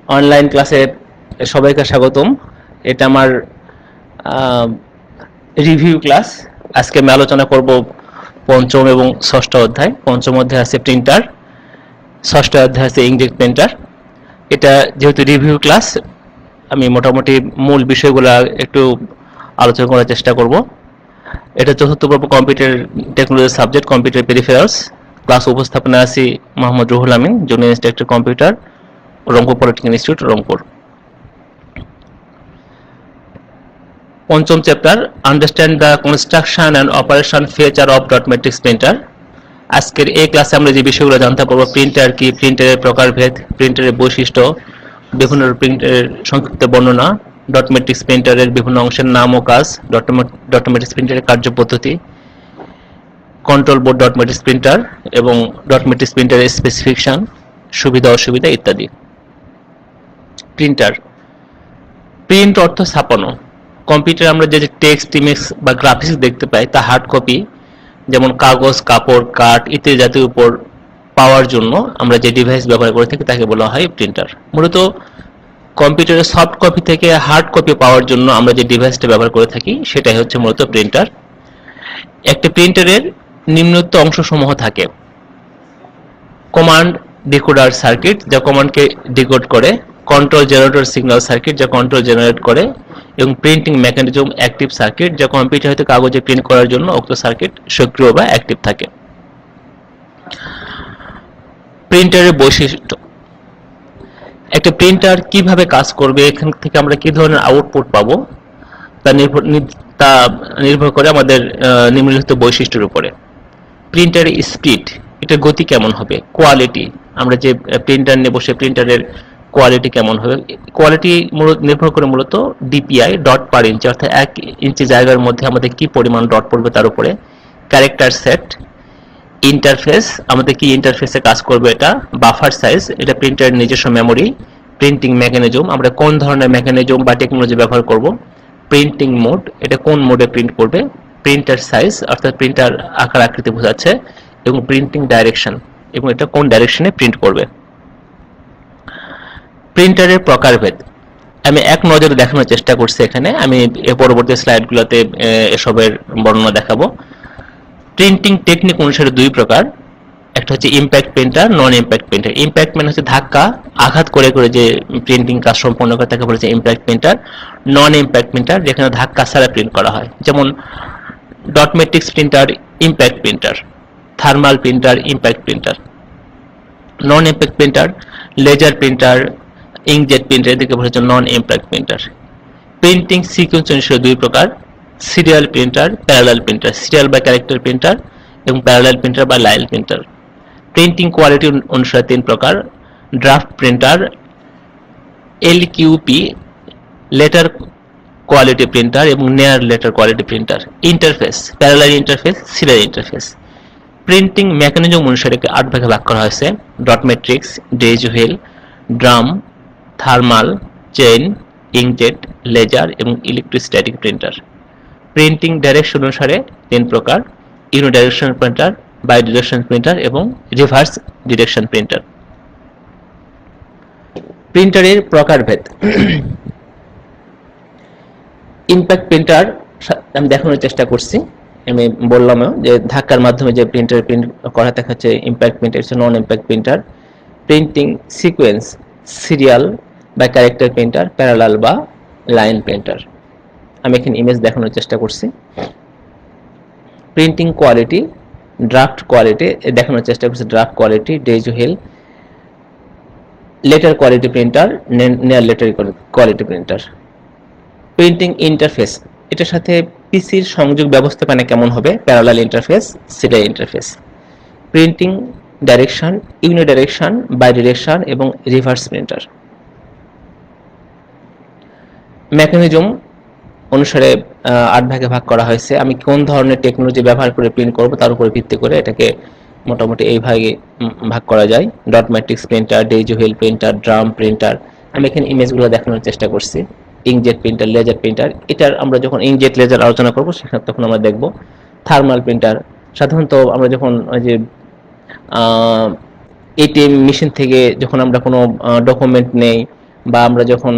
Online ক্লাসে সবাইকে স্বাগতম। এটা আমার রিভিউ ক্লাস। আজকে আমি আলোচনা করব পঞ্চম এবং ষষ্ঠ অধ্যায়। পঞ্চম অধ্যায় আছে প্রিন্টার, ষষ্ঠ অধ্যায় আছে ইঙ্কজেট প্রিন্টার। এটা যেহেতু রিভিউ ক্লাস, আমি মোটামুটি মূল বিষয়গুলো একটু আলোচনা করার চেষ্টা করব। এটা চতুর্থ পর্ব computer technology subject, computer peripherals. Class উপস্থাপনা আছি Mohammad Ruhul Amin, junior instructor computer, Rangpur polytechnic institute, Rangpur. পঞ্চম chapter, understand the construction and operation feature of dot matrix printer. আজকের এই ক্লাসে আমরা যে বিষয়গুলো জানতে পারবো: প্রিন্টার কি, প্রিন্টারের প্রকারভেদ, প্রিন্টারের বৈশিষ্ট্য, বিভিন্ন প্রিন্টারের সংক্ষিপ্ত বর্ণনা, ডট ম্যাট্রিক্স প্রিন্টারের বিভিন্ন অংশের নাম ও কাজ, ডট ম্যাট্রিক্স প্রিন্টারের কার্যপদ্ধতি, control board dot matrix printer এবং ডট ম্যাট্রিক্স প্রিন্টারের স্পেসিফিকেশন, সুবিধা অসুবিধা ইত্যাদি। প্রিন্টার, প্রিন্ট অর্থ ছাপানো। কম্পিউটারে আমরা যে টেক্সট, ইমেজ বা গ্রাফিক্স দেখতে পাই তা হার্ড কপি, যেমন কাগজ, কাপড়, কাঠ ইত্যাদি জাতীয় উপর পাওয়ার জন্য আমরা যে ডিভাইস ব্যবহার করে থাকি তাকে বলা হয় প্রিন্টার। মূলত কম্পিউটারের সফট কপি থেকে হার্ড কপি পাওয়ার জন্য আমরা যে ডিভাইসটা ব্যবহার করে থাকি সেটাই হচ্ছে মূলত প্রিন্টার। একটি প্রিন্টারের নিম্নোক্ত অংশসমূহ থাকে: কমান্ড ডিকোডার সার্কিট, যা কমান্ডকে ডিকোড করে; কন্ট্রোল জেনারেটর সিগন্যাল সার্কিট, যা কন্ট্রোল জেনারেট করে; এবং প্রিন্টিং মেকানিজম অ্যাক্টিভ সার্কিট, যা কম্পিউটার হতে কাগজে প্রিন্ট করার জন্য উক্ত সার্কিট সক্রিয় বা অ্যাক্টিভ থাকে। প্রিন্টারের বৈশিষ্ট্য: একটা প্রিন্টার কিভাবে কাজ করবে, এখান থেকে আমরা কি ধরনের আউটপুট পাবো তা নির্ভর করে আমাদের নিম্নলিখিত বৈশিষ্ট্যের উপরে। প্রিন্টারের স্পিড, এটার গতি কেমন হবে; কোয়ালিটি, আমরা যে প্রিন্টার নেব সে প্রিন্টারের কোয়ালিটি কেমন হবে। কোয়ালিটি নির্ভর করে মূলত ডিপিআই, ডট পার ইঞ্চি, অর্থাৎ 1 ইঞ্চি জায়গার মধ্যে আমাদের কি পরিমাণ ডট পড়বে তার উপরে। ক্যারেক্টার সেট, ইন্টারফেস, আমাদের কি ইন্টারফেসে কাজ করবে এটা। বাফার সাইজ, এটা প্রিন্টারের নিজস্ব মেমোরি। প্রিন্টিং মেকানিজম, আমরা কোন ধরনের মেকানিজম বা টেকনোলজি ব্যবহার করব। প্রিন্টিং মোড, এটা কোন মোডে প্রিন্ট করবে। প্রিন্টার সাইজ, অর্থাৎ প্রিন্টার আকার আকৃতি বোঝাচ্ছে। এবং প্রিন্টিং ডাইরেকশন, এবং এটা কোন ডাইরেকশনে প্রিন্ট করবে। প্রিন্টারের প্রকারভেদ আমি এক নজরে দেখানোর চেষ্টা করছি এখানে, আমি পরবর্তী স্লাইডগুলোতে এসবের বর্ণনা দেখাবো। প্রিন্টিং টেকনিক অনুসারে দুই প্রকার, একটা হচ্ছে impact printer, non impact printer. Impact মানে হচ্ছে ধাক্কা, আঘাত করে করে যে প্রিন্টিং কাজ সম্পন্ন করে তাকে বলেছে impact printer. Non impact printer, যেখানে ধাক্কা ছাড়া প্রিন্ট করা হয়, যেমন dot matrix printer impact printer, thermal printer impact printer. Non impact printer, laser printer, inkjet printer, এদিকে বলা হচ্ছে non impact printer. Printing sequence অনুসারে দুই প্রকার, serial printer, parallel printer. Serial বা ক্যারেক্টার প্রিন্টার এবং প্যারালাল প্রিন্টার বা লাইন প্রিন্টার। প্রিন্টিং কোয়ালিটি অনুসারে তিন প্রকার, draft printer, LQP, letter quality printer এবং নেয়ার letter quality printer. Interface, parallel interface, serial interface. Printing mechanism অনুসারে 8 ভাগে ভাগ করা হয়েছে: dot matrix, daisy wheel, drum, thermal, chain, inkjet, laser এবং ইলেকট্রোস্ট্যাটিক প্রিন্টার। প্রিন্টিং ডাইরেকশন অনুসারে তিন প্রকার: unidirection printer, bi direction printer এবং রিভার্স ডিরেকশন প্রিন্টার। প্রিন্টারের প্রকারভেদ। ইম্প্যাক্ট প্রিন্টার আমি দেখানোর চেষ্টা করছি, আমি বললাম যে ধাক্কার মাধ্যমে যে প্রিন্টার প্রিন্ট করা দেখাচ্ছে impact printer, non impact printer. Printing sequence, serial বা ক্যারেক্টার প্রিন্টার, প্যারালাল বা লাইন প্রিন্টার। আমি এখানে ইমেজ দেখানোর চেষ্টা করছি। প্রিন্টিং কোয়ালিটি, ড্রাফট কোয়ালিটি দেখানোর চেষ্টা করছি, draft quality, daisy wheel, letter quality printer, near letter quality printer. Printing interface, এটার সাথে পিসির সংযোগ ব্যবস্থাপনা কেমন হবে, parallel interface, serial interface. Printing direction, unidirection, bidirection এবং রিভার্স প্রিন্টার। মেকানিজম অনুসারে 8 ভাগে ভাগ করা হয়েছে। আমি কোন ধরনের টেকনোলজি ব্যবহার করে প্রিন্ট করব তার উপরে ভিত্তি করে এটাকে মোটামুটি এই ভাগে ভাগ করা যায়: dot matrix printer, days wheel printer, drum printer. আমি এখানে ইমেজগুলো দেখানোর চেষ্টা করছি। ইঙ্কজেট প্রিন্টার, লেজার প্রিন্টার, এটার আমরা যখন ইঙ্কজেট লেজার আলোচনা করব সেখানে তখন আমরা দেখব। থার্মাল প্রিন্টার, সাধারণত আমরা যখন ওই যে এটিএম মেশিন থেকে যখন আমরা কোনো ডকুমেন্ট নেই বা আমরা যখন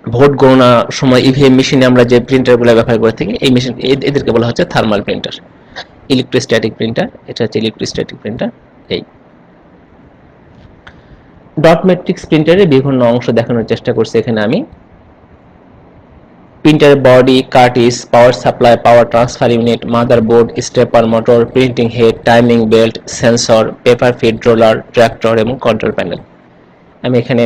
ভোট গণনার সময় ইভিএম মেশিনে আমরা যে প্রিন্টারগুলো ব্যবহার করে থাকি, এই মেশিন এদেরকে বলা হচ্ছে থার্মাল প্রিন্টার। ইলেকট্রোস্ট্যাটিক প্রিন্টার, এটা হচ্ছে ইলেকট্রোস্ট্যাটিক প্রিন্টার। এই ডট ম্যাট্রিক্স প্রিন্টারের বিভিন্ন অংশ দেখানোর চেষ্টা করছি এখানে আমি। প্রিন্টারের body, cartridge, power supply, power transfer unit, motherboard, stepper motor, printing head, timing belt, sensor, paper feed roller, tractor এবং কন্ট্রোল প্যানেল। আমি এখানে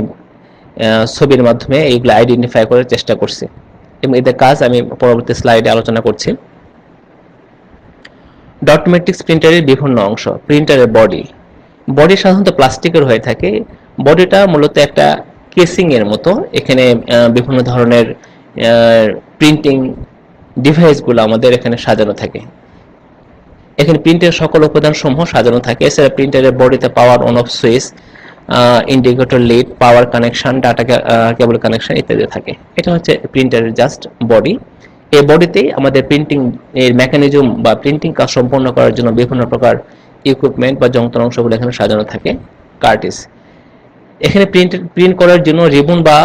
ছবির মাধ্যমে এইগুলো আইডেন্টিফাই করার চেষ্টা করছি এবং এদের কাজ আমি পরবর্তী স্লাইডে আলোচনা করছি। ডট ম্যাট্রিক্স প্রিন্টারের বিভিন্ন অংশ। প্রিন্টারের বডি, বডি সাধারণত প্লাস্টিকের হয়ে থাকে। বডিটা মূলত একটা কেসিং এর মতো। এখানে বিভিন্ন ধরনের প্রিন্টিং ডিভাইসগুলো আমাদের এখানে সাজানো থাকে। এখানে প্রিন্টের সকল উপাদান সমূহ সাজানো থাকে। এছাড়া প্রিন্টারের বডিতে power on off switch, indicator lead, power connection, data cable connection ইত্যাদি থাকে। এটা হচ্ছে প্রিন্টারের জাস্ট বডি। এই বডিতেই আমাদের প্রিন্টিং এর মেকানিজম বা প্রিন্টিং কাজ সম্পন্ন করার জন্য বিভিন্ন প্রকার ইকুইপমেন্ট বা যন্ত্রাংশগুলো এখানে সাজানো থাকে। কার্টিজ, এখানে প্রিন্ট করার জন্য রিবন বা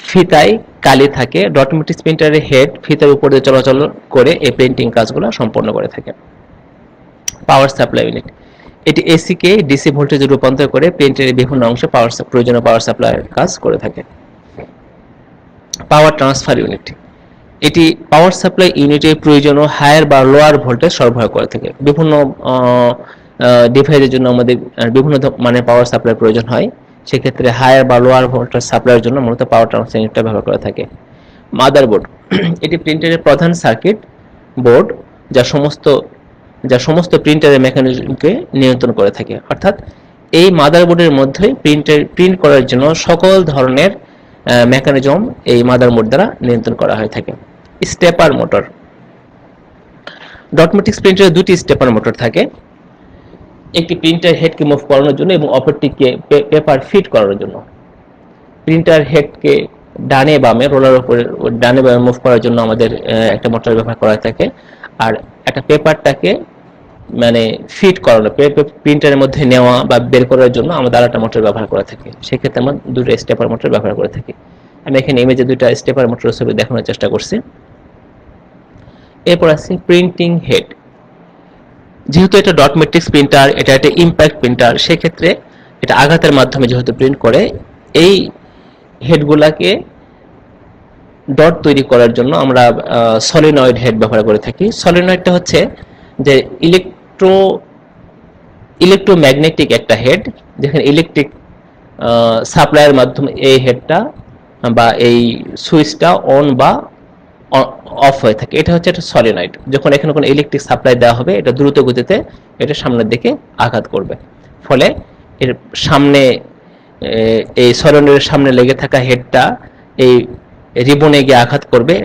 ফিতায় কালি থাকে। ডট ম্যাট্রিক্স প্রিন্টারের হেড ফিতার উপর দিয়ে চলাচল করে এই প্রিন্টিং কাজগুলো সম্পন্ন করে থাকে। পাওয়ার সাপ্লাই ইউনিট, এটি এসি কে ডিসি ভোল্টেজে রূপান্তর করে প্রিন্টারের বিভিন্ন অংশে প্রয়োজনীয় পাওয়ার সাপ্লাইয়ের কাজ করে থাকে। পাওয়ার ট্রান্সফার ইউনিট, এটি পাওয়ার সাপ্লাই ইউনিটের প্রয়োজনীয় হায়ার বা লোয়ার ভোল্টেজ সরবরাহ করে থাকে। বিভিন্ন ডিভাইসের জন্য আমাদের বিভিন্ন মানের পাওয়ার সাপ্লাই প্রয়োজন হয়, সেক্ষেত্রে হায়ার বা লোয়ার ভোল্টেজ সাপ্লাইয়ের জন্য মূলত পাওয়ার ট্রান্সফার ইউনিটটা ব্যবহার করে থাকে। মাদারবোর্ড, এটি প্রিন্টারের প্রধান সার্কিট বোর্ড যা সমস্ত প্রিন্টারের মেকানিজমকে নিয়ন্ত্রণ করে থাকে। অর্থাৎ এই মাদারবোর্ডের মধ্যে প্রিন্ট করার জন্য সকল ধরনের মেকানিজম এই মাদারবোর্ড দ্বারা নিয়ন্ত্রণ করা হয়ে থাকে। স্টেপার মোটর, ডট ম্যাট্রিক্স প্রিন্টারে দুটি স্টেপার মোটর থাকে, একটি প্রিন্টার হেডকে মুভ করানোর জন্য এবং অপরটিকে পেপার ফিট করানোর জন্য। প্রিন্টার হেডকে ডানে বামে রোলার উপরে ডানে বামে মুভ করার জন্য আমাদের একটা মোটর ব্যবহার করা থাকে, আর একটা পেপারটাকে মানে ফিট করানো, প্রিন্টারের মধ্যে নেওয়া বা বের করার জন্য আমাদের আরেকটা মোটর ব্যবহার করা থাকে। সেক্ষেত্রে আমরা দুটো স্টেপার মোটর ব্যবহার করে থাকি। আমি এখানে ইমেজে দুইটা স্টেপার মোটরের ছবি দেখানোর চেষ্টা করছি। এরপর আছে প্রিন্টিং হেড। যেহেতু এটা ডট ম্যাট্রিক্স প্রিন্টার, এটা একটা ইম্প্যাক্ট প্রিন্টার, সেক্ষেত্রে এটা আঘাতের মাধ্যমে যেহেতু প্রিন্ট করে, এই হেডগুলাকে ডট তৈরি করার জন্য আমরা সলিনয়েড হেড ব্যবহার করে থাকি। সলিনয়েডটা হচ্ছে যে ইলেকট্রোম্যাগনেটিক একটা হেড, যেখানে ইলেকট্রিক সাপ্লাইয়ের মাধ্যমে এই হেডটা বা এই সুইচটা অন বা অফ হয়ে থাকে। এটা হচ্ছে একটা সলিনয়েড। যখন এখানে কোনো ইলেকট্রিক সাপ্লাই দেওয়া হবে, এটা দ্রুত গতিতে এটা সামনের দিকে আঘাত করবে, ফলে এর সামনে এই সলিনয়েডের সামনে লেগে থাকা হেডটা এই রিবনে গিয়ে আঘাত করবে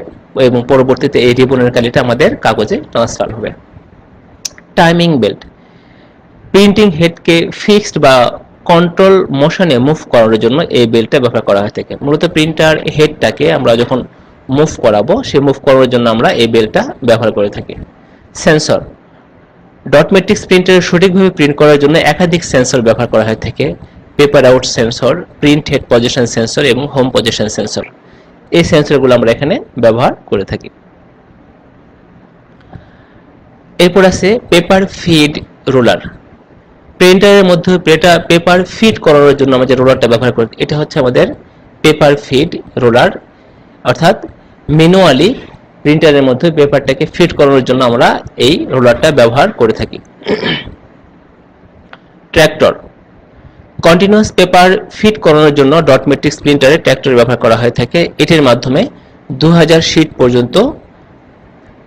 এবং পরবর্তীতে এই রিবনের কালিটা আমাদের কাগজে ট্রান্সফার হবে। টাইমিং বেল্ট, প্রিন্টিং হেডকে ফিক্সড বা কন্ট্রোল মোশনে মুভ করার জন্য এই বেল্টটা ব্যবহার করা হয়ে থাকে। মূলত প্রিন্টার হেডটাকে আমরা যখন মুভ করাবো, সেই মুভ করার জন্য আমরা এই বেল্টটা ব্যবহার করে থাকি। সেন্সর, ডট ম্যাট্রিক্স প্রিন্টারে সঠিকভাবে প্রিন্ট করার জন্য একাধিক সেন্সর ব্যবহার করা হয়ে থাকে। Paper out sensor, print head position sensor এবং হোম পজিশন সেন্সর। এই সেন্সরগুলো আমরা এখানে ব্যবহার করে থাকি। এরপর আছে পেপার ফিড রোলার। প্রিন্টারের মধ্যে পেপার ফিড করানোর জন্য আমরা যে রোলারটা ব্যবহার করি, এটা হচ্ছে আমাদের পেপার ফিড রোলার। অর্থাৎ ম্যানুয়ালি প্রিন্টারের মধ্যে পেপারটাকে ফিট করানোর জন্য আমরা এই রোলারটা ব্যবহার করে থাকি। ট্র্যাক্টর, কন্টিনিউয়াস পেপার ফিট করানোর জন্য ডট ম্যাট্রিক্স প্রিন্টারে ট্র্যাক্টর ব্যবহার করা হয়ে থাকে। এটির মাধ্যমে 2000 শীট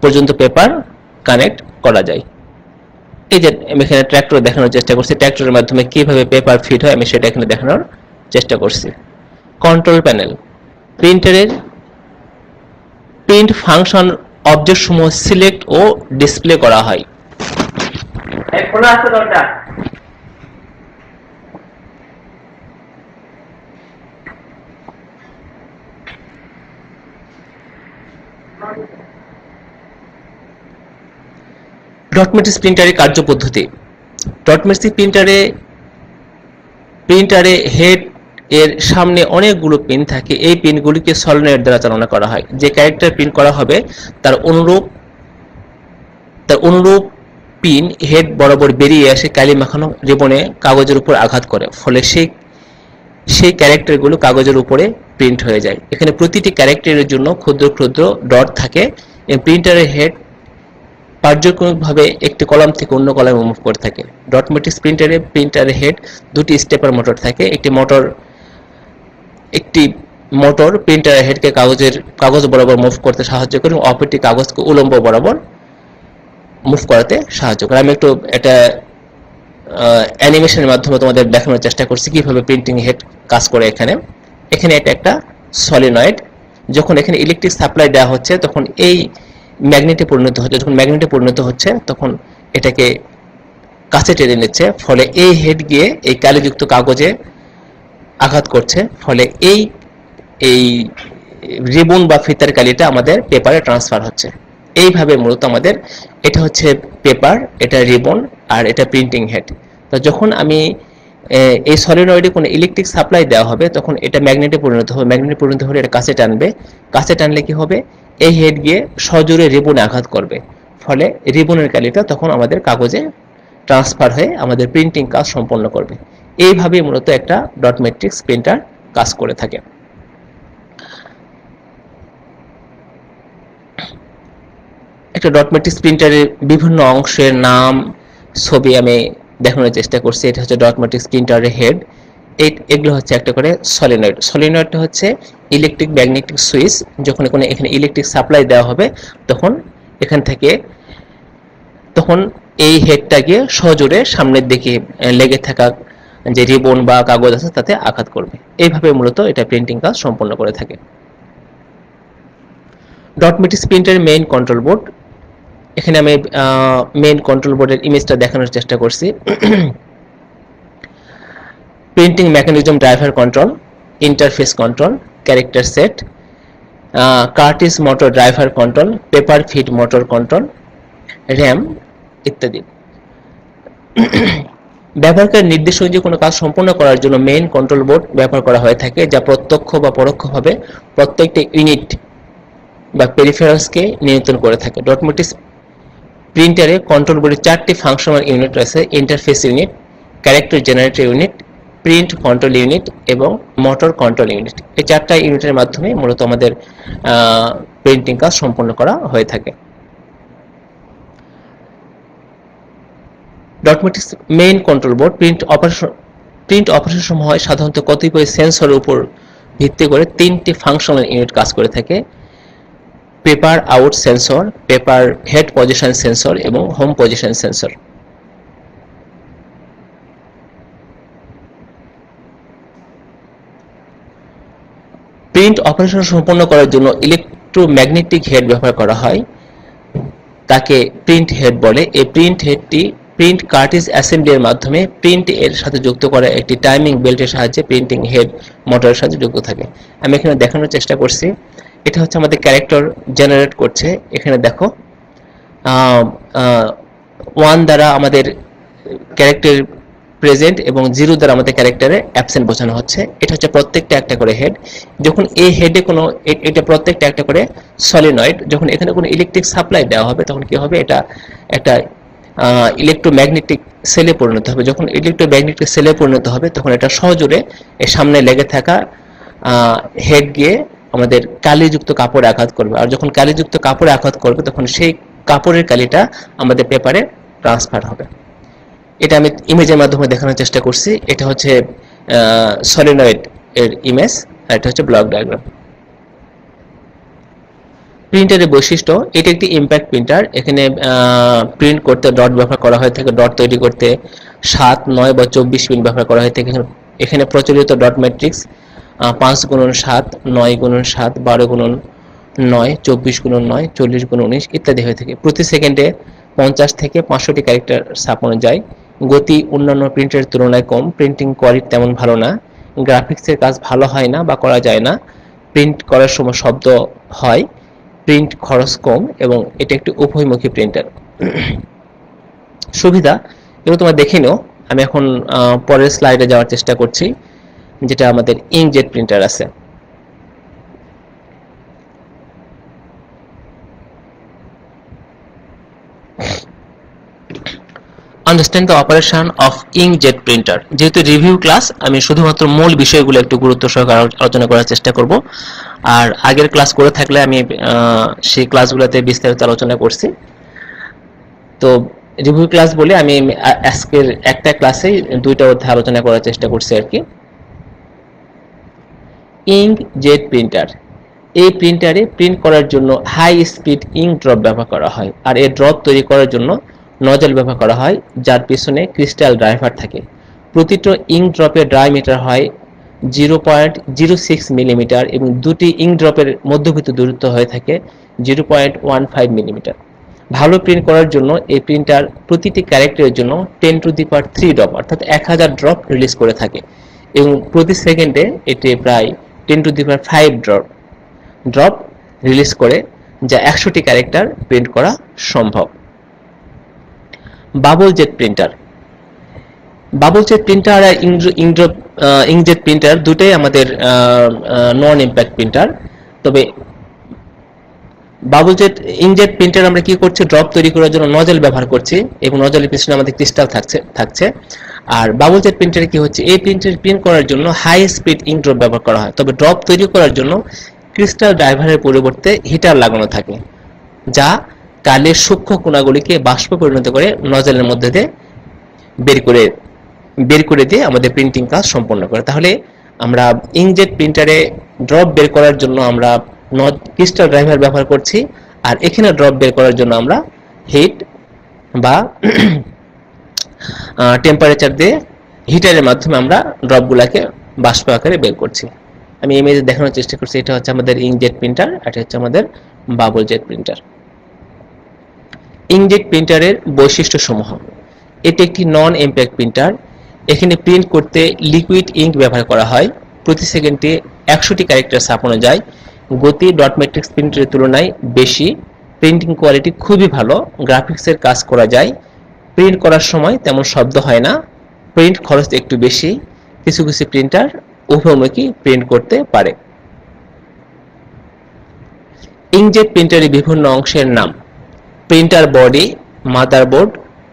পর্যন্ত পেপার কানেক্ট করা যায়। এই যে আমি এখানে ট্র্যাক্টর দেখানোর চেষ্টা করছি, ট্র্যাক্টরের মাধ্যমে কিভাবে পেপার ফিট হয় আমি সেটা এখানে দেখানোর চেষ্টা করছি। কন্ট্রোল প্যানেল, প্রিন্টারের প্রিন্ট ফাংশন অবজেক্ট সমূহ সিলেক্ট ও ডিসপ্লে করা হয়। ডট ম্যাট্রিক্স প্রিন্টারের কার্যপদ্ধতি। ডট ম্যাট্রিক্স প্রিন্টারে প্রিন্টারে হেড এর সামনে অনেকগুলো পিন থাকে, এই পিনগুলিকে সলিনয়েড দ্বারা চালনা করা হয়। যে ক্যারেক্টার প্রিন্ট করা হবে তার অনুরূপ পিন হেড বরাবর বেরিয়ে এসে কালি মাখানো রিবনে কাগজের উপর আঘাত করে, ফলে সেই ক্যারেক্টারগুলো কাগজের উপরে প্রিন্ট হয়ে যায়। এখানে প্রতিটি ক্যারেক্টারের জন্য ক্ষুদ্র ক্ষুদ্র ডট থাকে। প্রিন্টারের হেড কার্যক্রমিকভাবে একটি কলাম থেকে অন্য কলামে মুভ করে থাকে। ডট ম্যাট্রিক্স প্রিন্টারের হেড দুটি স্টেপার মোটর থাকে। একটি মোটর প্রিন্টারের হেডকে কাগজ বরাবর মুভ করতে সাহায্য করে এবং অপরটি কাগজকে উলম্ব বরাবর মুভ করাতে সাহায্য করে। আমি একটু এটা অ্যানিমেশনের মাধ্যমে তোমাদের দেখানোর চেষ্টা করছি কিভাবে প্রিন্টিং হেড কাজ করে। এখানে এটা একটা সলিনয়েড। যখন এখানে ইলেকট্রিক সাপ্লাই দেওয়া হচ্ছে তখন এই ম্যাগনেটে পরিণত হচ্ছে, যখন ম্যাগনেটে পরিণত হচ্ছে তখন এটাকে কাছে টেনে নিচ্ছে, ফলে এই হেড গিয়ে এই কালিযুক্ত কাগজে আঘাত করছে, ফলে এই রিবন বা ফিতার কালিটা আমাদের পেপারে ট্রান্সফার হচ্ছে। এইভাবে মূলত আমাদের এটা হচ্ছে পেপার, এটা রিবন, আর এটা প্রিন্টিং হেড। তো যখন আমি এই সলিনয়েডে কোনো ইলেকট্রিক সাপ্লাই দেওয়া হবে তখন এটা ম্যাগনেটে পরিণত হবে, ম্যাগনেটে পরিণত হলে এটা কাছে টানবে, কাছে টানলে কি হবে, এই হেড গিয়ে সজোরে রিবনে আঘাত করবে, ফলে রিবনের কালিটা তখন আমাদের কাগজে ট্রান্সফার হয়ে আমাদের প্রিন্টিং কাজ সম্পন্ন করবে। এইভাবে মূলত একটা ডট ম্যাট্রিক্স প্রিন্টার কাজ করে থাকে। একটা ডট ম্যাট্রিক্স প্রিন্টারের বিভিন্ন অংশের নাম ছবি আমি দেখানোর চেষ্টা করছি। এটা হচ্ছে ডট ম্যাট্রিক্স প্রিন্টারের হেড। এগুলো হচ্ছে একটা করে সলিনয়েড। সলিনয়েডটা হচ্ছে ইলেকট্রিক ম্যাগনেটিক সুইচ। যখন এখানে ইলেকট্রিক সাপ্লাই দেওয়া হবে তখন এই হেডটাকে সজোরে সামনের দিকে লেগে থাকা যে রিবন বা কাগজ আছে তাতে আঘাত করবে। এইভাবে মূলত এটা প্রিন্টিং কাজ সম্পন্ন করে থাকে। ডট ম্যাট্রিক্স প্রিন্টারের মেইন কন্ট্রোল বোর্ড। এখানে আমি মেইন কন্ট্রোল বোর্ডের ইমেজটা দেখানোর চেষ্টা করছি। Printing mechanism, driver control, interface control, character set, কার্টিস motor driver control, paper feed motor control, RAM ইত্যাদি। ব্যবহারকারীর নির্দেশ অনুযায়ী কোনো কাজ সম্পন্ন করার জন্য মেইন কন্ট্রোল বোর্ড ব্যবহার করা হয়ে থাকে, যা প্রত্যক্ষ বা পরোক্ষভাবে প্রত্যেকটি ইউনিট বা পেরিফেরালসকে নিয়ন্ত্রণ করে থাকে। ডট ম্যাট্রিক্স প্রিন্টারে কন্ট্রোল বোর্ডে 4টি ফাংশনাল ইউনিট রয়েছে: interface unit, character generator unit, print control unit এবং মোটর কন্ট্রোল ইউনিট। এই 4টা ইউনিটের মাধ্যমে মূলত আমাদের প্রিন্টিং কাজ সম্পন্ন করা হয়ে থাকে। Dot matrix main control board print operation সমূহ সাধারণত কতিপয় সেন্সরের উপর ভিত্তি করে 3টি ফাংশনাল ইউনিট কাজ করে থাকে: paper out sensor, paper head position sensor এবং home position sensor. Print operation সম্পন্ন করার জন্য ইলেকট্রোম্যাগনেটিক হেড ব্যবহার করা হয়, তাকে প্রিন্ট হেড বলে। এই প্রিন্ট হেডটি প্রিন্ট কার্টিজ অ্যাসেম্বলি এর মাধ্যমে প্রিন্ট এর সাথে যুক্ত করা একটি টাইমিং বেল্টের সাহায্যে প্রিন্টিং হেড মোটরের সাথে যুক্ত থাকে। আমি এখানে দেখানোর চেষ্টা করছি। এটা হচ্ছে আমাদের ক্যারেক্টার জেনারেট করছে। এখানে দেখো 1 দ্বারা আমাদের ক্যারেক্টার প্রেজেন্ট এবং 0 দ্বারা আমাদের ক্যারেক্টারে অ্যাবসেন্ট বোঝানো হচ্ছে। এটা হচ্ছে প্রত্যেকটা একটা করে হেড। যখন এই হেডে এটা প্রত্যেকটা একটা করে সলিনয়েড। যখন এখানে কোনো ইলেকট্রিক সাপ্লাই দেওয়া হবে তখন কি হবে, এটা একটা ইলেকট্রোম্যাগনেটিক সেলে পরিণত হবে। যখন ইলেকট্রোম্যাগনেটিক সেলে পরিণত হবে তখন এটা সহজে এর সামনে লেগে থাকা হেড গিয়ে আমাদের কালিযুক্ত কাপড়ে আঘাত করবে, আর যখন কালিযুক্ত কাপড়ে আঘাত করবে তখন সেই কাপড়ের কালিটা আমাদের পেপারে ট্রান্সফার হবে। এটা আমি ইমেজের মাধ্যমে দেখানোর চেষ্টা করছি। এটা হচ্ছে সলিনয়েড এর ইমেজ, আর এটা হচ্ছে ব্লক ডায়াগ্রাম। প্রিন্টারের বৈশিষ্ট্য, এটা একটি ইম্প্যাক্ট প্রিন্টার। এখানে প্রিন্ট করতে ডট ব্যবহার করা হয়ে থাকে। ডট তৈরি করতে 7, 9 বা 24 পিন ব্যবহার করা হয়ে থাকে। এখানে প্রচলিত dot matrix 5x7, 9x7, 12x9, 24x9, 40x19 ইত্যাদি হয়ে থাকে। প্রতি সেকেন্ডে 50 থেকে 500টি ক্যারেক্টার ছাপানো যায়। গতি অন্যান্য প্রিন্টের তুলনায় কম। প্রিন্টিং কোয়ালিটি তেমন ভালো না। গ্রাফিক্সের কাজ ভালো হয় না বা করা যায় না। প্রিন্ট করার সময় শব্দ হয়। প্রিন্ট খরচ কম এবং এটা একটি উভয়মুখী প্রিন্টার। সুবিধা এগুলো তোমরা দেখে নাও। আমি এখন পরের স্লাইডে যাওয়ার চেষ্টা করছি, যেটা আমাদের ইঙ্কজেট প্রিন্টার আছে। Understand the operation of inkjet printer. যেহেতু রিভিউ ক্লাস, আমি শুধুমাত্র মূল বিষয়গুলো একটু গুরুত্ব সহকারে আলোচনা করার চেষ্টা করব। আর আগের ক্লাস করে থাকলে আমি সেই ক্লাসগুলোতে বিস্তারিত আলোচনা করছি। তো রিভিউ ক্লাস বলে আমি আজকের একটা ক্লাসেই দুইটা অধ্যায় আলোচনা করার চেষ্টা করছি আর কি। ইঙ্কজেট প্রিন্টার, এই প্রিন্টারে প্রিন্ট করার জন্য হাই স্পিড ইঙ্ক ড্রপ ব্যবহার করা হয়। আর এই ড্রপ তৈরি করার জন্য নজল ব্যবহার করা হয়, যার পিছনে ক্রিস্টাল ড্রাইভার থাকে। প্রতিটা ইঙ্ক ড্রপের ডায়ামিটার হয় 0.06 মিলিমিটার এবং দুটি ইঙ্ক ড্রপের মধ্যবর্তী দূরত্ব হয়ে থাকে 0.15 মিলিমিটার। ভালো প্রিন্ট করার জন্য এই প্রিন্টার প্রতিটি ক্যারেক্টারের জন্য 10⁻³ ড্রপ অর্থাৎ 1000 ড্রপ রিলিজ করে থাকে এবং প্রতি সেকেন্ডে এটি প্রায় 10⁵ ড্রপ রিলিজ করে, যা 100টি ক্যারেক্টার প্রিন্ট করা সম্ভব। Bubble jet printer, bubble jet printer আর ইঙ্কজেট প্রিন্টার দুটোই আমাদের নন ইম্প্যাক্ট প্রিন্টার। তবে বাবল জেট ইঙ্কজেট প্রিন্টার আমরা কি করছি, ড্রপ তৈরি করার জন্য নজল ব্যবহার করছি এবং নজলের পিছনে আমাদের ক্রিস্টাল থাকছে। আর বাবল জেট প্রিন্টারে কি হচ্ছে, এই প্রিন্টার প্রিন্ট করার জন্য হাই স্পিড ইঙ্ক ড্রপ ব্যবহার করা হয়, তবে ড্রপ তৈরি করার জন্য ক্রিস্টাল ড্রাইভারের পরিবর্তে হিটার লাগানো থাকে, যা কালের সূক্ষ্ম কণাগুলিকে বাষ্পে পরিণত করে নজলের মধ্যে দিয়ে বের করে দিয়ে আমাদের প্রিন্টিং কাজ সম্পন্ন করে। তাহলে আমরা ইঙ্কজেট প্রিন্টারে ড্রপ বের করার জন্য আমরা ক্রিস্টাল ড্রাইভার ব্যবহার করছি, আর এখানে ড্রপ বের করার জন্য আমরা হিট বা টেম্পারেচার দিয়ে হিটারের মাধ্যমে আমরা ড্রপগুলোকে বাষ্প আকারে বের করছি। আমি ইমেজে দেখানোর চেষ্টা করছি, এটা হচ্ছে আমাদের ইঙ্কজেট প্রিন্টার, এটা হচ্ছে আমাদের বাবল জেট প্রিন্টার। ইঙ্কজেট প্রিন্টারের বৈশিষ্ট্যসমূহ, এটি একটি নন ইম্প্যাক্ট প্রিন্টার। এখানে প্রিন্ট করতে লিকুইড ইঙ্ক ব্যবহার করা হয়। প্রতি সেকেন্ডে 100টি ক্যারেক্টার ছাপানো যায়। গতি ডট ম্যাট্রিক্স প্রিন্টারের তুলনায় বেশি। প্রিন্টিং কোয়ালিটি খুবই ভালো। গ্রাফিক্সের কাজ করা যায়। প্রিন্ট করার সময় তেমন শব্দ হয় না। প্রিন্ট খরচ একটু বেশি। কিছু কিছু প্রিন্টার উভয়মুখী প্রিন্ট করতে পারে। ইঙ্কজেট প্রিন্টারের বিভিন্ন অংশের নাম: printer body, motherboard,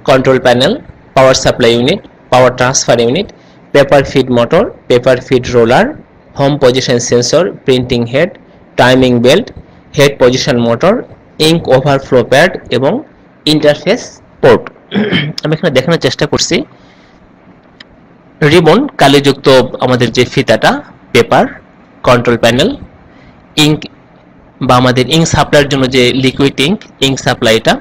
control panel, power supply unit, power transfer unit, paper feed motor, paper feed roller, home position sensor, printing head, timing belt, head position motor, ink overflow pad এবং interface port. আমি এখানে দেখানোর চেষ্টা করছি ribbon কালিযুক্ত আমাদের যে ফিতাটা, পেপার, কন্ট্রোল প্যানেল, ইঙ্ক বা আমাদের ইঙ্ক সাপ্লাইয়ের জন্য যে লিকুইড ইঙ্ক সাপ্লাইটা,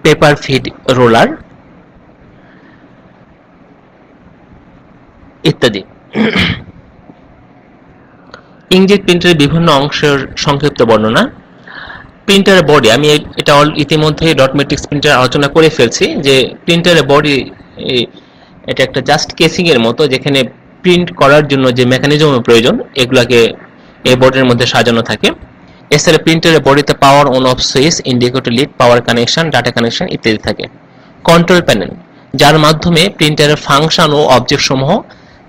পেপার ফিড রোলার ইত্যাদি। ইঙ্কজেট প্রিন্টারের বিভিন্ন অংশের সংক্ষিপ্ত বর্ণনা। প্রিন্টারের বডি, আমি এটা ইতিমধ্যে ডট ম্যাট্রিক্স প্রিন্টার আলোচনা করে ফেলছি যে প্রিন্টারের বডি এটা একটা জাস্ট কেসিং এর মতো, যেখানে প্রিন্ট করার জন্য যে মেকানিজমের প্রয়োজন এগুলাকে এই বোর্ডের মধ্যে সাজানো থাকে। এছাড়া প্রিন্টারের বডিতে power on off switch, indicator lead, power connection, data connection ইত্যাদি থাকে। কন্ট্রোল প্যানেল, যার মাধ্যমে প্রিন্টারের ফাংশন ও অবজেক্ট সমূহ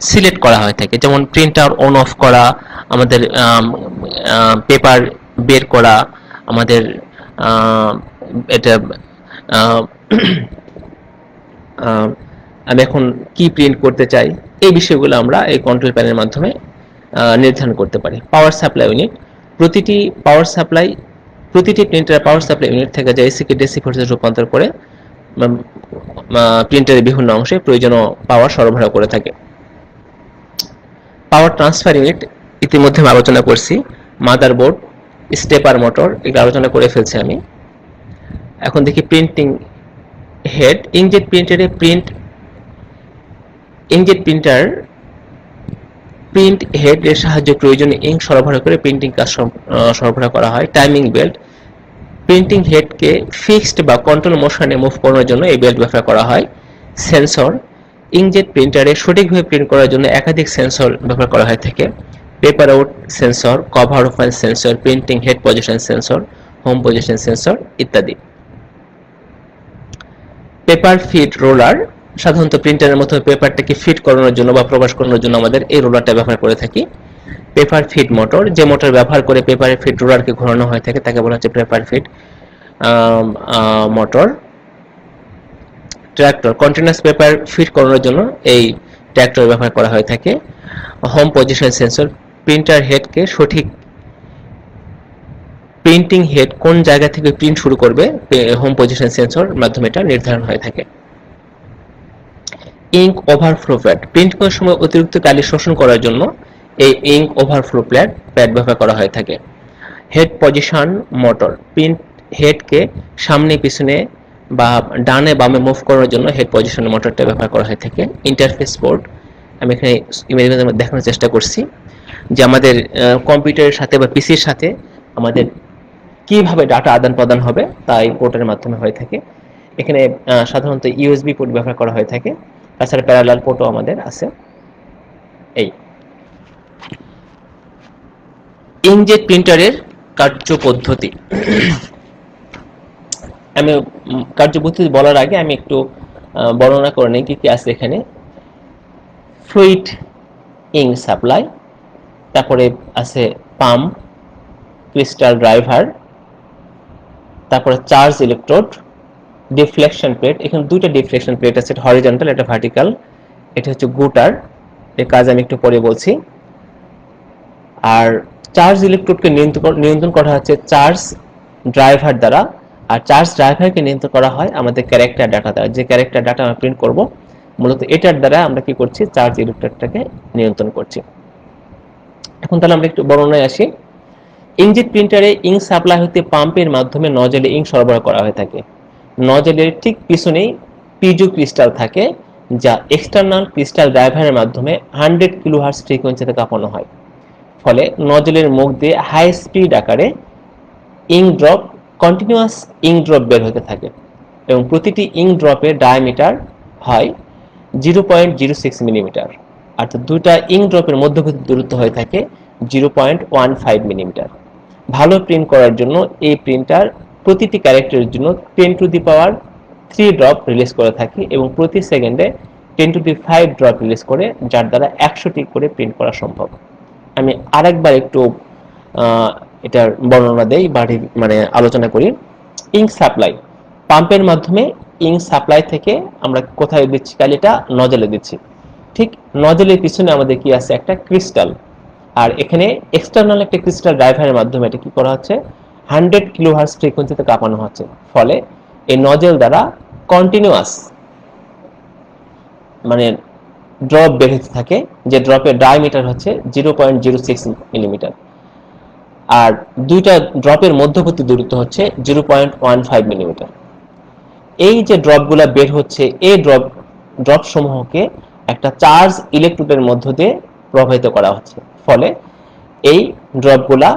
সিলেক্ট করা হয়ে থাকে, যেমন প্রিন্টার অন অফ করা, আমাদের পেপার বের করা, আমাদের এটা আমি এখন কি প্রিন্ট করতে চাই, এই বিষয়গুলো আমরা এই কন্ট্রোল প্যানেলের মাধ্যমে নির্ধারণ করতে পারি। পাওয়ার সাপ্লাই ইউনিট, প্রতিটি প্রিন্টারের পাওয়ার সাপ্লাই ইউনিট থেকে যা এসি কে ডিসি ভোল্টেজে রূপান্তর করে প্রিন্টারের বিভিন্ন অংশে প্রয়োজনীয় পাওয়ার সরবরাহ করে থাকে। পাওয়ার ট্রান্সফার ইউনিট ইতিমধ্যে আমি আলোচনা করছি। মাদারবোর্ড, স্টেপার মোটর এগুলো আলোচনা করে ফেলছি আমি। এখন দেখি প্রিন্টিং হেড। ইঙ্কজেট প্রিন্টারে প্রিন্ট হেড এর সাহায্যে প্রয়োজনীয় ইঙ্ক সরবরাহ করে প্রিন্টিং কাজ সরবরাহ করা হয়। টাইমিং বেল্ট, প্রিন্টিং হেডকে ফিক্সড বা কন্ট্রোল মোশনে মুভ করার জন্য এই বেল্ট ব্যবহার করা হয়। সেন্সর, ইঙ্কজেট প্রিন্টারে সঠিকভাবে প্রিন্ট করার জন্য একাধিক সেন্সর ব্যবহার করা হয়ে থাকে। Paper out sensor, cover open sensor, printing head position sensor, home position sensor ইত্যাদি। পেপার ফিড রোলার, সাধারণত প্রিন্টারের মতো পেপারটাকে ফিট করানোর জন্য বা প্রকাশ করানোর জন্য আমাদের এই রোলারটা ব্যবহার করে থাকি। পেপার ফিট মোটর, যে মোটর ব্যবহার করে পেপারের ফিট রোলারকে ঘোরানো হয়ে থাকে তাকে বলা হচ্ছে paper feed motor. Tractor, continuous paper feed করানোর জন্য এই ট্র্যাক্টর ব্যবহার করা হয়ে থাকে। হোম পজিশন সেন্সর, প্রিন্টার হেডকে সঠিক প্রিন্টিং হেড কোন জায়গা থেকে প্রিন্ট শুরু করবে হোম পজিশন সেন্সর মাধ্যমে এটা নির্ধারণ হয়ে থাকে। ইঙ্ক ওভারফ্লো প্যাড, প্রিন্ট করার সময় অতিরিক্ত কালি শোষণ করার জন্য এই ইঙ্ক ওভারফ্লো প্যাড ব্যবহার করা হয়ে থাকে। হেড পজিশন মোটর, প্রিন্ট হেডকে সামনে পিছনে বা ডানে বামে মুভ করার জন্য হেড পজিশন মোটরটা ব্যবহার করা হয়ে থাকে। ইন্টারফেস বোর্ড, আমি এখানে ইমেজের মধ্যে দেখানোর চেষ্টা করছি যে আমাদের কম্পিউটারের সাথে বা পিসির সাথে আমাদের কিভাবে ডাটা আদান প্রদান হবে তা এই পোর্টের মাধ্যমে হয়ে থাকে। এখানে সাধারণত ইউএসবি পোর্ট ব্যবহার করা হয়ে থাকে, তাছাড়া প্যারালাল পোর্টও আমাদের আছে। এই ইঙ্কজেট প্রিন্টারের কার্যপদ্ধতি, আমি কার্যপদ্ধতি বলার আগে আমি একটু বর্ণনা করে নিই কি কি আছে এখানে। ফ্লুইড ইঙ্ক সাপ্লাই, তারপরে আছে পাম্প, ক্রিস্টাল ড্রাইভার, তারপরে চার্জ ইলেকট্রোড, ডিফ্লেকশন প্লেট। এখানে দুইটা ডিফ্লেকশন প্লেট আছে, এটা হরিজন্টাল, এটা ভার্টিক্যাল। এটা হচ্ছে গুটার, এর কাজ আমি একটু পরে বলছি। আর চার্জ ইলেকট্রোডকে নিয়ন্ত্রণ করা হচ্ছে চার্জ ড্রাইভার দ্বারা, আর চার্জ ড্রাইভারকে নিয়ন্ত্রণ করা হয় আমাদের ক্যারেক্টার ডাটা দ্বারা। যে ক্যারেক্টার ডাটা আমরা প্রিন্ট করব মূলত এটার দ্বারা আমরা কি করছি, চার্জ ইলেকট্রোডটাকে নিয়ন্ত্রণ করছি। এখন তাহলে আমরা একটু বর্ণনায় আসি। ইঙ্কজেট প্রিন্টারে ইঙ্ক সাপ্লাই হতে পাম্পের মাধ্যমে নজলে ইঙ্ক সরবরাহ করা হয়ে থাকে। নজলের ঠিক পিছনেই পিজো ক্রিস্টাল থাকে, যা এক্সটার্নাল ক্রিস্টাল ড্রাইভারের মাধ্যমে 100 কিলোহার্টজ ফ্রিকোয়েন্সিতে কাঁপানো হয়। ফলে নজলের মুখ দিয়ে হাই স্পিড আকারে ink drop, continuous ink drop বের হতে থাকে এবং প্রতিটি ইঙ্ক ড্রপের ডায়ামিটার হয় 0.06 মিলিমিটার, অর্থাৎ দুইটা ইঙ্ক ড্রপের মধ্যবর্তী দূরত্ব হয়ে থাকে 0.15 মিলিমিটার। ভালো প্রিন্ট করার জন্য এই প্রিন্টার প্রতিটি ক্যারেক্টারের জন্য 10 to the power 3 drop release করে থাকে এবং প্রতি সেকেন্ডে 10 টু দি 5 ড্রপ রিলিজ করে, যার দ্বারা 100টি করে প্রিন্ট করা সম্ভব। আমি আরেকবার একটু এটার বর্ণনা দেই বা মানে আলোচনা করি। ইঙ্ক সাপ্লাই, পাম্পের মাধ্যমে ইঙ্ক সাপ্লাই থেকে আমরা কোথায় দিচ্ছি, কালিটা নজলে দিচ্ছি। ঠিক নজলের পিছনে আমাদের কি আছে, একটা ক্রিস্টাল, আর এখানে এক্সটার্নাল একটা ক্রিস্টাল ড্রাইভারের মাধ্যমে এটা কি করা হচ্ছে, 100 কিলোহার্টজ ফ্রিকোয়েন্সিতে কাঁপানো হচ্ছে। ফলে এই নজল দ্বারা কন্টিনিউয়াস মানে ড্রপ বের হতে থাকে, যে ড্রপের ডায়ামিটার হচ্ছে 0.06 মিলিমিটার, আর দুইটা ড্রপের মধ্যবর্তী দূরত্ব হচ্ছে 0.15 মিলিমিটার। এই যে ড্রপগুলা বের হচ্ছে, এই ড্রপ সমূহকে একটা চার্জ ইলেকট্রোডের মধ্য দিয়ে প্রবাহিত করা হচ্ছে। ফলে এই ড্রপগুলা,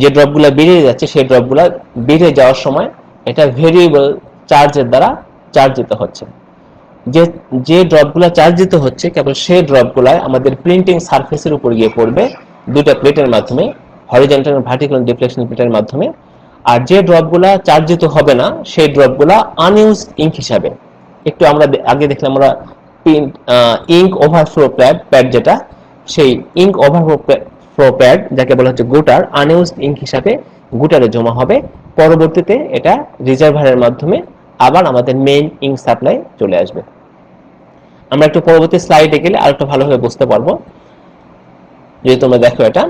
যে ড্রপগুলা বেরিয়ে যাচ্ছে, সেই ড্রপগুলা বেরিয়ে যাওয়ার সময় এটা ভেরিয়েবল চার্জের দ্বারা চার্জিত হচ্ছে। যে ড্রপগুলা চার্জিত হচ্ছে কেবল সেই ড্রপগুলাই আমাদের প্রিন্টিং সারফেসের উপর গিয়ে পড়বে দুইটা প্লেটের মাধ্যমে, হরিজন্টাল এবং ভার্টিক্যাল ডিফ্লেকশন প্লেটের মাধ্যমে। আর যে ড্রপগুলা চার্জিত হবে না সেই ড্রপগুলা আনইউজড ইঙ্ক হিসাবে, একটু আমরা আগে দেখলাম আমরা ইঙ্ক ওভারফ্লো প্যাড, যেটা সেই ইঙ্ক ওভারফ্লো প্যাড যাকে বলা হচ্ছে গুটার, আনইউজড ইঙ্ক হিসাবে গুটারে জমা হবে। পরবর্তীতে এটা রিজার্ভারের মাধ্যমে আবার আমাদের মেইন ইঙ্ক সাপ্লাই চলে আসবে। আমরা একটু পরবর্তী স্লাইডে গেলে আর একটু ভালোভাবে বুঝতে পারবো। যদি তোমরা দেখো, এটা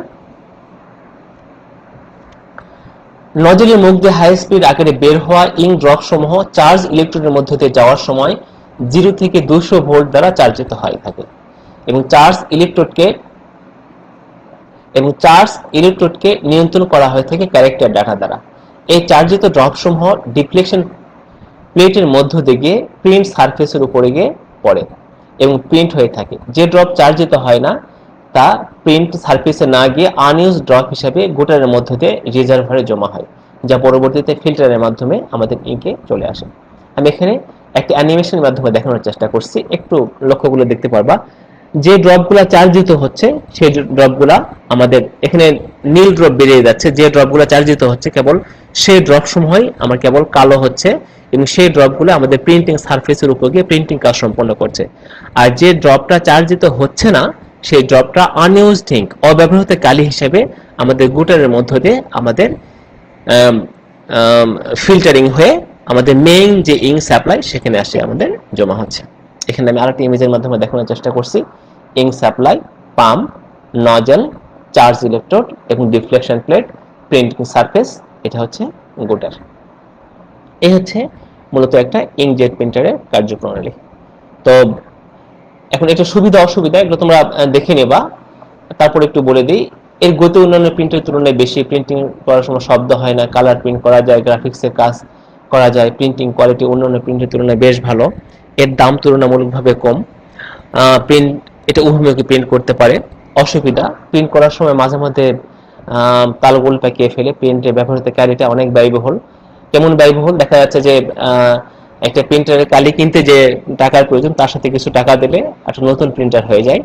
নজলের মুখ দিয়ে হাই স্পিড আকারে বের হওয়া ইঙ্ক ড্রপ সমূহ চার্জ ইলেকট্রোডের মধ্য দিয়ে যাওয়ার সময় 0 থেকে 200 ভোল্ট দ্বারা চার্জিত হয়ে থাকে এবং চার্জ ইলেকট্রোডকে নিয়ন্ত্রণ করা হয়ে থাকে ক্যারেক্টার ডাটা দ্বারা। এই চার্জিত ড্রপ সমূহ ডিফ্লেকশন প্লেটের মধ্য দিয়ে প্রিন্ট সারফেসের উপরে গিয়ে পড়ে এবং প্রিন্ট হয়ে থাকে। যে ড্রপ চার্জিত হয় না তা প্রিন্ট সারফেসে না গিয়ে আনইউজড ড্রপ হিসাবে গুটারের মধ্য দিয়ে রিজার্ভারে জমা হয়, যা পরবর্তীতে ফিল্টারের মাধ্যমে আমাদের ইঙ্কে চলে আসে। আমি এখানে একটা অ্যানিমেশনের মাধ্যমে দেখানোর চেষ্টা করছি, একটু লক্ষ্যগুলো দেখতে পারবা যে ড্রপগুলো চার্জিত হচ্ছে সেই ড্রপগুলা আমাদের এখানে নীল ড্রপ বেরিয়ে যাচ্ছে, যে ড্রপগুলো চার্জিত হচ্ছে কেবল সেই ড্রপ সমূহই আমার কেবল কালো হচ্ছে এবং সেই ড্রপগুলো আমাদের প্রিন্টিং সারফেসের উপর গিয়ে প্রিন্টিং কাজ সম্পন্ন করছে। আর যে ড্রপটা চার্জিত হচ্ছে না সেই ড্রপটা আনইউজড ইঙ্ক, অব্যবহৃত কালি হিসেবে আমাদের গুটারের মধ্য দিয়ে আমাদের ফিল্টারিং হয়ে আমাদের মেইন যে ইঙ্ক সাপ্লাই সেখানে আসে আমাদের জমা হচ্ছে। এখানে আমি আরেকটি ইমেজের মাধ্যমে দেখানোর চেষ্টা করছি। Ink supply, pump, nozzle, charge electrode এবং ডিফ্লেকশন প্লেট, প্রিন্টিং সারফেস, এটা হচ্ছে গুটার। এই হচ্ছে মূলত একটা ইঙ্কজেট প্রিন্টারের কার্যপ্রণালী। তো এখন এটা সুবিধা অসুবিধা এগুলো তোমরা দেখে নেবা, তারপর একটু বলে দিই। এর গতি অন্যান্য প্রিন্টের তুলনায় বেশি, প্রিন্টিং করার সময় শব্দ হয় না, কালার প্রিন্ট করা যায়, গ্রাফিক্সের কাজ করা যায়, প্রিন্টিং কোয়ালিটি অন্যান্য প্রিন্টের তুলনায় বেশ ভালো, এর দাম তুলনামূলকভাবে কম। প্রিন্ট এটা উভয়মুখী প্রিন্ট করতে পারে। অসুবিধা, প্রিন্ট করার সময় মাঝে মধ্যে তালগোল পাকিয়ে ফেলে, প্রিন্টে ব্যবহৃত কালিটা অনেক ব্যয়বহুল। কেমন ব্যয়বহুল? দেখা যাচ্ছে যে একটা প্রিন্টারের কালি কিনতে যে টাকার প্রয়োজন তার সাথে কিছু টাকা দিলে একটা নতুন প্রিন্টার হয়ে যায়।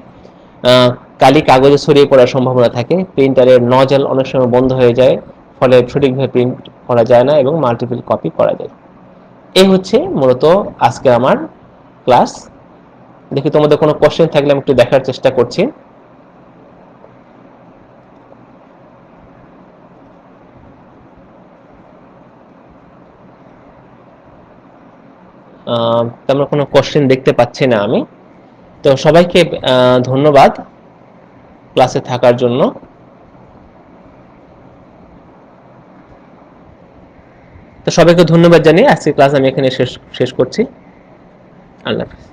কালি কাগজে ছড়িয়ে পড়ার সম্ভাবনা থাকে, প্রিন্টারের নজল অনেক সময় বন্ধ হয়ে যায়, ফলে সঠিকভাবে প্রিন্ট করা যায় না এবং মাল্টিপল কপি করা যায়। এই হচ্ছে মূলত আজকে আমার ক্লাস। দেখি তোমাদের কোনো কোশ্চেন থাকলে আমি একটু দেখার চেষ্টা করছি। তেমন কোনো কোশ্চেন দেখতে পাচ্ছি না আমি। তো সবাইকে ধন্যবাদ ক্লাসে থাকার জন্য। তো সবাইকে ধন্যবাদ জানিয়ে আজকে ক্লাস আমি এখানে শেষ করছি। আল্লাহ হাফেজ।